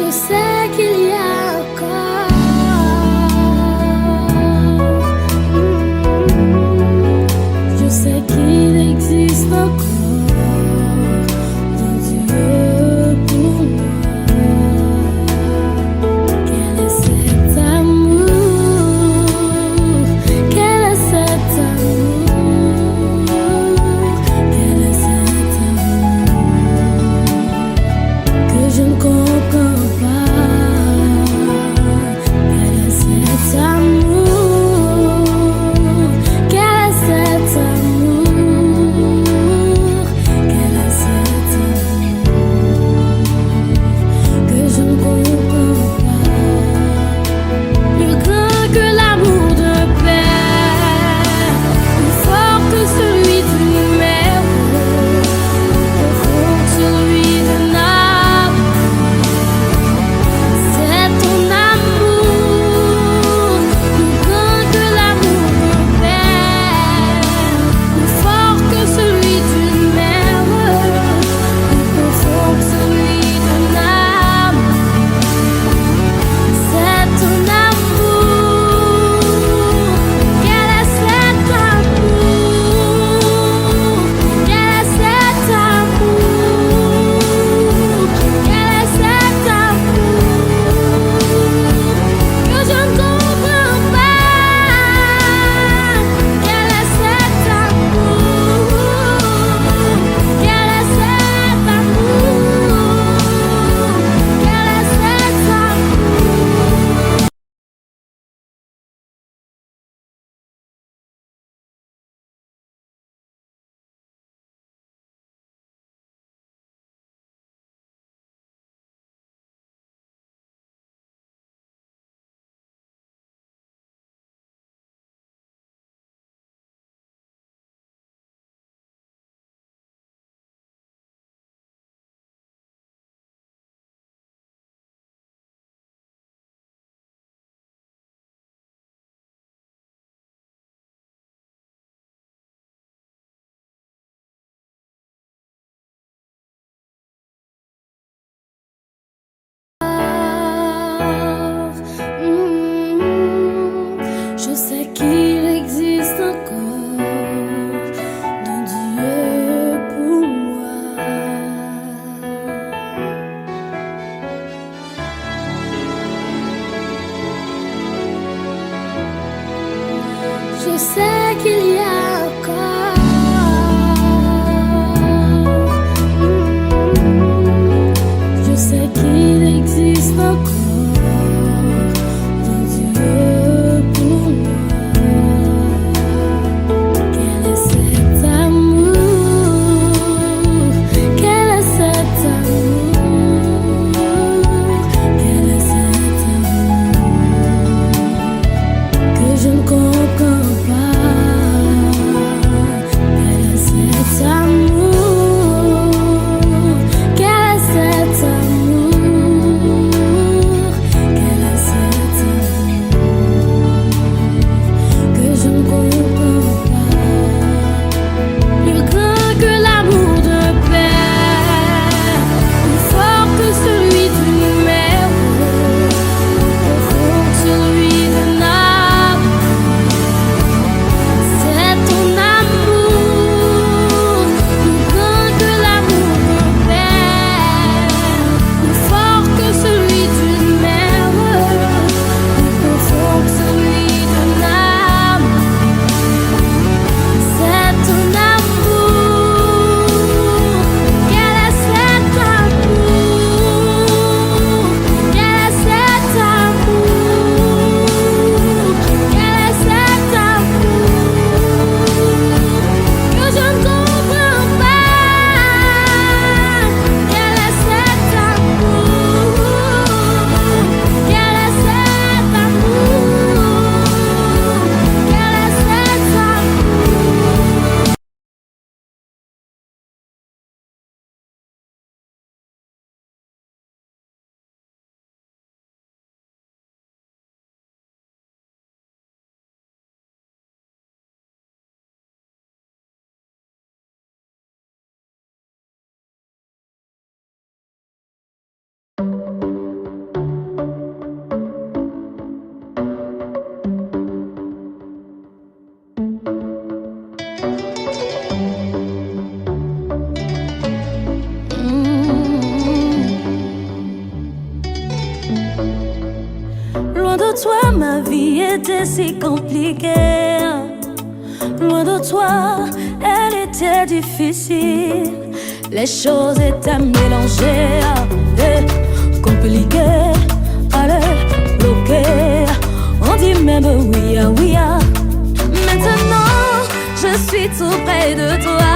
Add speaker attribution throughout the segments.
Speaker 1: Je sais qu'il y a encore, je sais qu'il existe encore un Dieu pour moi. Quel est cet amour? Quel est cet amour? Quel est cet amour que je ne comprends pas? ma vie était si compliquée. Loin de toi, elle était difficile. Les choses étaient mélangées et compliquées. Allez, bloquées. On dit même oui, oui. Maintenant, je suis tout près de toi.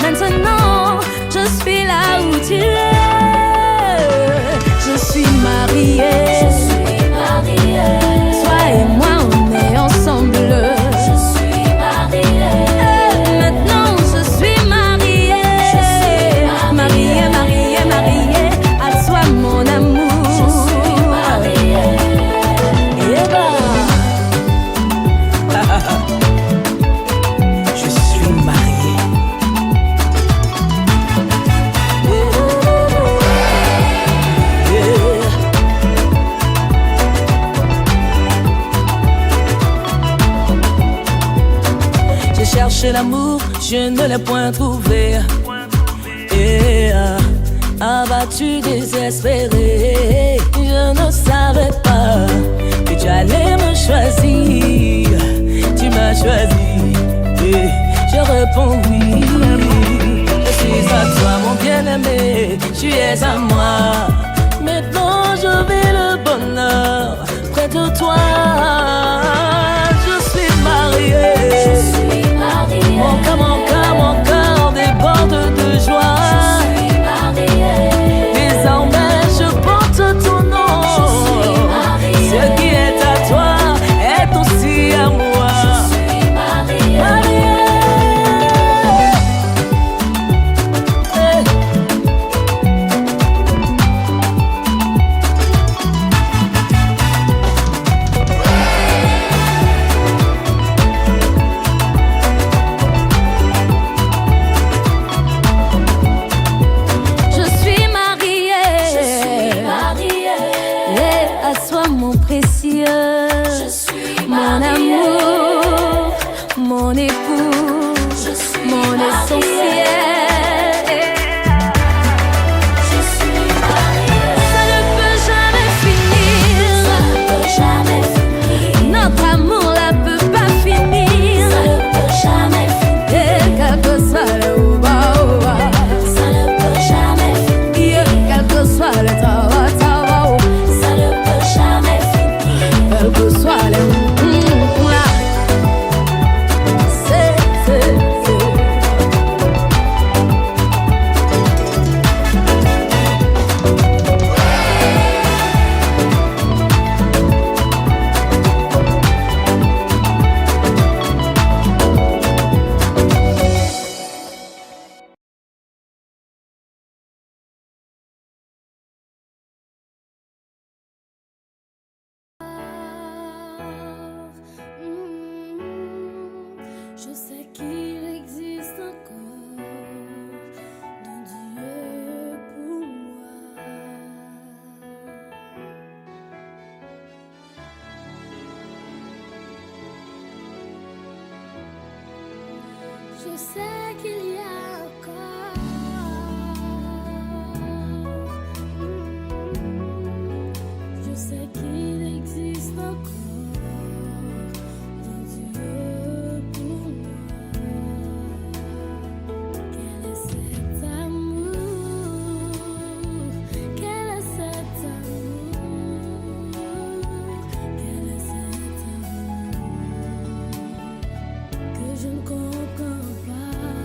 Speaker 1: Maintenant, je suis là où tu es. Je suis mariée. Je suis mariée. Toi et moi, on est ensemble. Je suis mariée. Maintenant, je suis mariée. Je suis mariée, mariée, mariée. À toi, mon amour. Je suis mariée. Et bah.
Speaker 2: Je suis mariée. J'ai cherché l'amour, je ne l'ai point trouvé. Et abattu, désespéré, je ne savais pas que tu allais me choisir. Tu m'as choisi et je réponds oui. Je suis à toi mon bien-aimé, tu es à moi. Maintenant je vis le bonheur près de toi. Je suis mariée.
Speaker 1: Je suis mariée.
Speaker 2: Mon cœur déborde de joie.
Speaker 1: Je suis mariée.
Speaker 2: Désormais je porte ton nom.
Speaker 1: Je suis mariée.
Speaker 2: Ce qui est à toi est aussi à moi.
Speaker 1: Je suis mariée.
Speaker 2: Mariée.
Speaker 1: Je suis mariée. Je suis mariée. Et à toi mon précieux. Je suis mon amour, mon époux, je suis mon essentiel. Je suis mariée. Ça ne peut jamais finir. Ça ne peut jamais finir. Notre amour là peut pas finir. Ça ne peut jamais finir. Et quel que soit le ouba. Ça ne peut jamais finir. Quel que soit le tawa. Ça ne peut jamais finir. Quel que soit le je sais qu'il existe encore de Dieu pour moi. Je sais qu'il y a encore. Je sais qu'il existe encore de Dieu pour moi. Quel est cet amour? Quel est cet amour? Quel est cet amour que je ne comprends pas?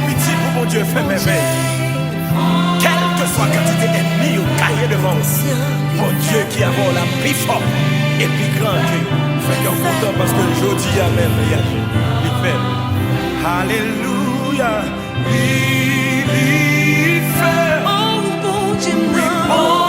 Speaker 3: pitié pour mon Dieu fait merveille. Quelle que soit la quantité d'ennemis ou cahier devant vous, mon Dieu qui a la plus fort et plus grand que fait qu'on content parce que je dis Amen. Il fait Alléluia. Il fait.
Speaker 2: Oh, bon Dieu,
Speaker 3: Oui, bon